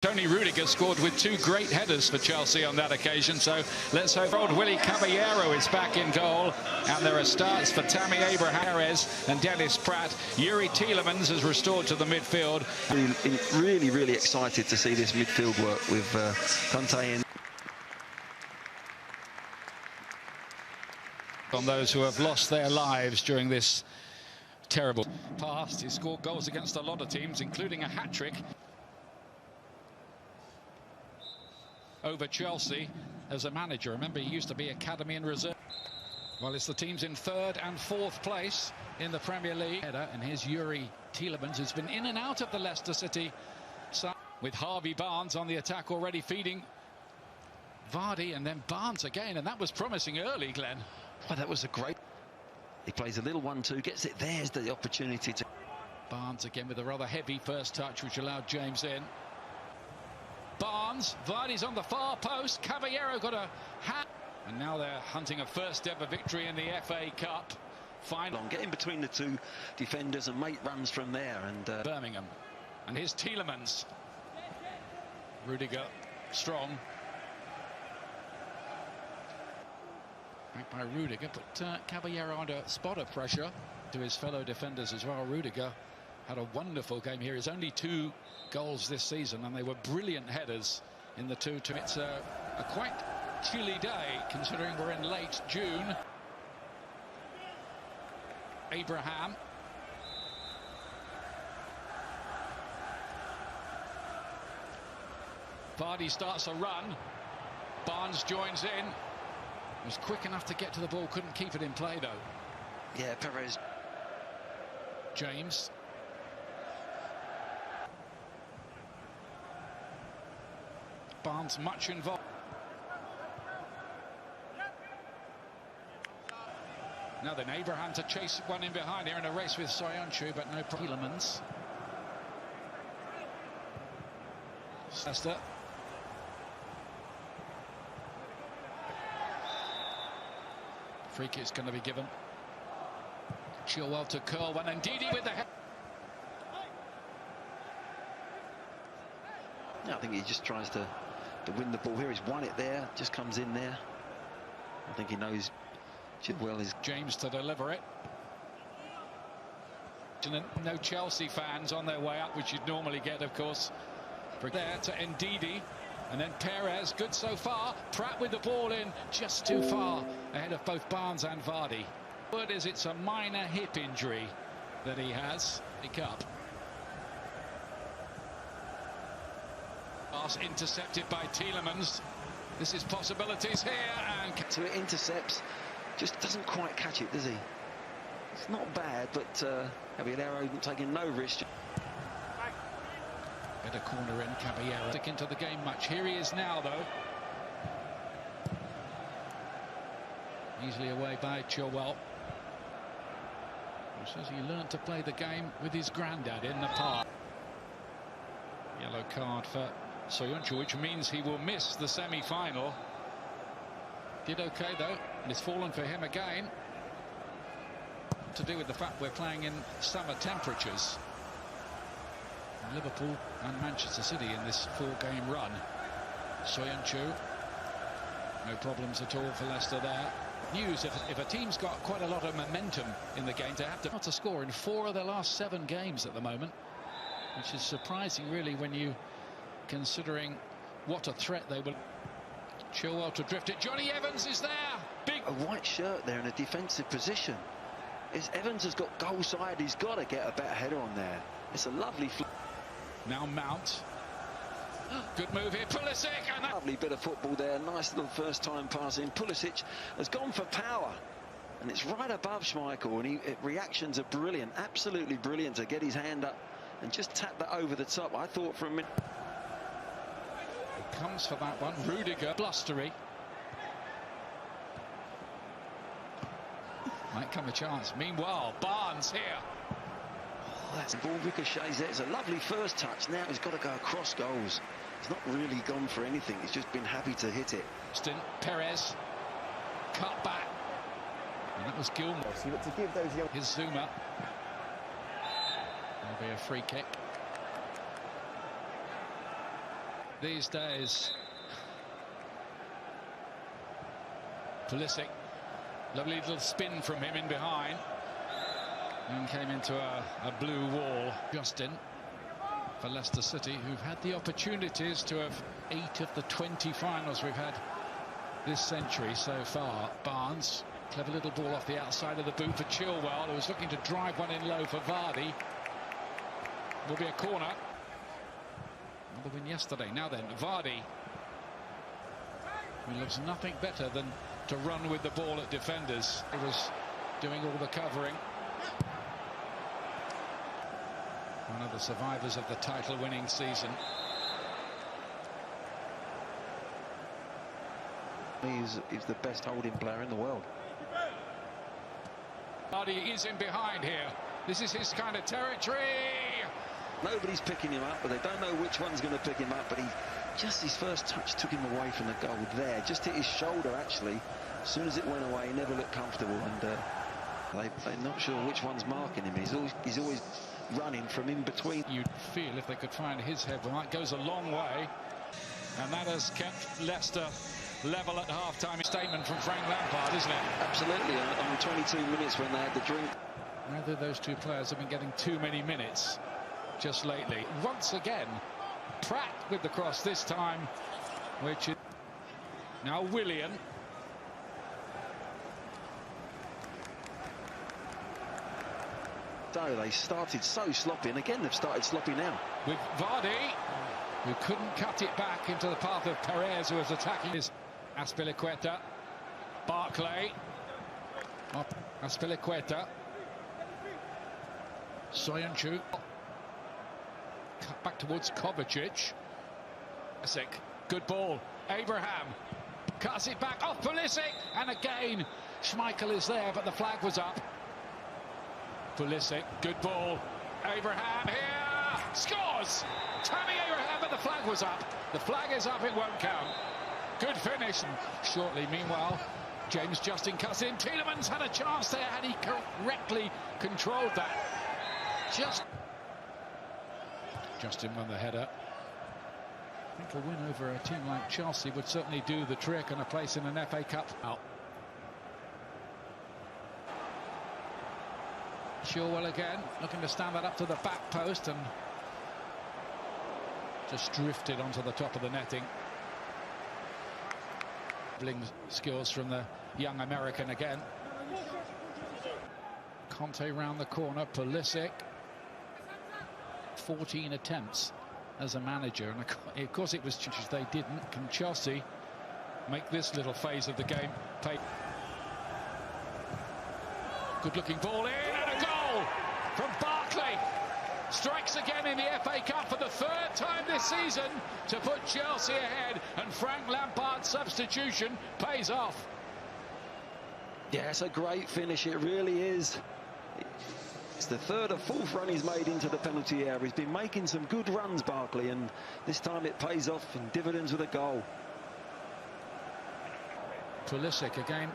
Tony Rudiger scored with two great headers for Chelsea on that occasion, so let's hope old Willie Caballero is back in goal. And there are starts for Tammy Abraham and Dennis Pratt. Yuri Tielemans is restored to the midfield. Really excited to see this midfield work with Conte in. On those who have lost their lives during this terrible past. He scored goals against a lot of teams, including a hat-trick over Chelsea as a manager. Remember, he used to be academy and reserve. Well, it's the teams in third and fourth place in the Premier League. And here's Yuri Tielemans, who's been in and out of the Leicester City side, with Harvey Barnes on the attack already feeding Vardy, and then Barnes again, and that was promising early, Glenn. Well, that was a great. He plays a little 1-2, gets it. There's the opportunity to. Barnes again with a rather heavy first touch, which allowed James in. Barnes, Vardy's on the far post. Caballero got a hat, and now they're hunting a first ever victory in the FA Cup. Final. Get in between the two defenders and make runs from there. And Birmingham, and here's Tielemans. Rudiger, strong. Back by Rudiger, but Caballero under a spot of pressure to his fellow defenders as well. Rudiger had a wonderful game here. His only 2 goals this season, and they were brilliant headers in the 2-2. It's a quite chilly day, considering we're in late June. Abraham. Vardy starts a run. Barnes joins in. He was quick enough to get to the ball, couldn't keep it in play though. Yeah, Perez. James. Barnes much involved. Now then, Abraham to chase one in behind here in a race with Soyuncu, but no Tielemans. Leicester. Free kick's going to be given. Chilwell to curl one, and Didi with the head. I think he just tries to win the ball here. He's won it there, just comes in there. I think he knows Chilwell is. James to deliver it. No Chelsea fans on their way up, which you'd normally get, of course. There to Ndidi, and then Perez, good so far. Pratt with the ball in, just too far ahead of both Barnes and Vardy. Word is it's a minor hip injury that he has. Pick up. Pass intercepted by Tielemans. This is possibilities here, and so it intercepts, just doesn't quite catch it, does he? It's not bad, but Caballero taking no risk. Better corner in, Caballero. Stick into the game much. Here he is now, though. Easily away by Chilwell. He says he learned to play the game with his granddad in the park. Yellow card for Soyuncu, which means he will miss the semi-final. Did okay, though, and it's fallen for him again. To do with the fact we're playing in summer temperatures. Liverpool and Manchester City in this 4-game run. Soyuncu, no problems at all for Leicester there. News, if a team's got quite a lot of momentum in the game, to have to not to score in 4 of their last 7 games at the moment, which is surprising really when you considering what a threat they will. Chilwell to drift it. Johnny Evans is there. Big a white shirt there in a defensive position. Evans has got goal side. He's got to get a better header on there. It's a lovely. Now Mount. Good move here, Pulisic, and that lovely bit of football there. Nice little first-time pass in. Pulisic has gone for power, and it's right above Schmeichel, and reactions are brilliant, absolutely brilliant, to get his hand up and just tap that over the top. I thought for a minute. He comes for that one. Rudiger, blustery. Might come a chance. Meanwhile, Barnes here. That's ball ricochets there. It's a lovely first touch. Now he's got to go across goals. He's not really gone for anything. He's just been happy to hit it. Perez cut back, and that was Gilmore. To give those young. Here's Zuma. There'll be a free kick. these days. Pulisic, lovely little spin from him in behind, and came into a blue wall. Justin for Leicester City, who've had the opportunities to have 8 of the 20 finals we've had this century so far. Barnes, clever little ball off the outside of the boot for Chilwell, who was looking to drive one in low for Vardy. Will be a corner. Another win yesterday. Now then, Vardy, who loves nothing better than to run with the ball at defenders. He was doing all the covering. One of the survivors of the title-winning season. He's the best holding player in the world. Vardy is in behind here. This is his kind of territory. Nobody's picking him up, but they don't know which one's going to pick him up. But his first touch took him away from the goal there. Just hit his shoulder, actually. As soon as it went away, he never looked comfortable. And they're not sure which one's marking him. He's always running from in between. You'd feel if they could find his head, well, that goes a long way. And that has kept Leicester level at half-time. Statement from Frank Lampard, isn't it? Absolutely. On 22 minutes when they had the drink. Neither of those two players have been getting too many minutes just lately. Once again, Pratt with the cross this time, which is now Willian. So they started so sloppy, and again they've started sloppy now. With Vardy, who couldn't cut it back into the path of Perez, who was attacking his Azpilicueta. Barclay. Azpilicueta. Soyuncu. Cut back towards Kovacic. Pulisic. Good ball. Abraham cuts it back off Pulisic, and again Schmeichel is there, but the flag was up. Pulisic, good ball. Abraham here scores. Tammy Abraham, but the flag was up. The flag is up, it won't count. Good finish. And shortly, meanwhile, James Justin cuts in. Tielemans had a chance there, had he correctly controlled that. Justin won the header. I think a win over a team like Chelsea would certainly do the trick, and a place in an FA Cup. Chilwell again, looking to stand that up to the back post, and just drifted onto the top of the netting. Skills from the young American again. Conte round the corner. Pulisic. 14 attempts as a manager, and of course it was they didn't. Can Chelsea make this little phase of the game pay? Good looking ball in, and a goal from Barclay. Strikes again in the FA Cup for the 3rd time this season to put Chelsea ahead, and Frank Lampard's substitution pays off. Yeah, it's a great finish, it really is. It's the 3rd or 4th run he's made into the penalty area. He's been making some good runs, Barkley, and this time it pays off in dividends with a goal. Pulisic again,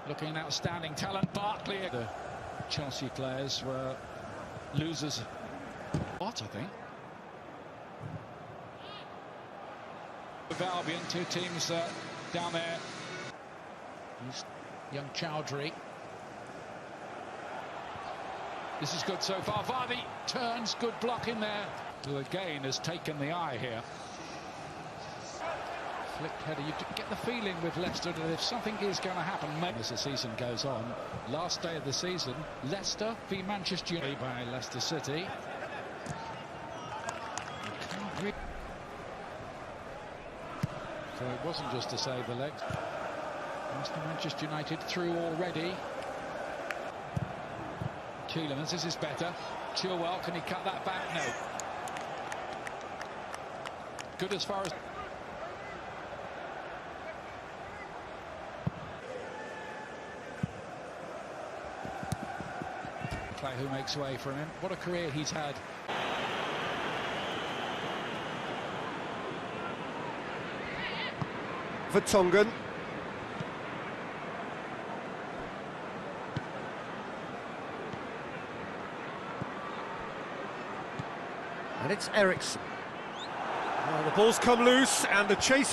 looking outstanding talent. Barkley. The Chelsea players were losers. What, I think? With Albion, 2 teams down there. Young Chowdhury. This is good so far. Vardy turns, good block in there. Who again has taken the eye here. Flicked header. You get the feeling with Leicester that if something is going to happen as the season goes on. Last day of the season, Leicester v Manchester United by Leicester City. So it wasn't just to save the legs. Manchester United through already. Tielemans, this is better. Chilwell, can he cut that back? No. Good as far as... Player who makes way for him. What a career he's had. Vertonghen. And it's Eriksson. Well, the ball's come loose and the chase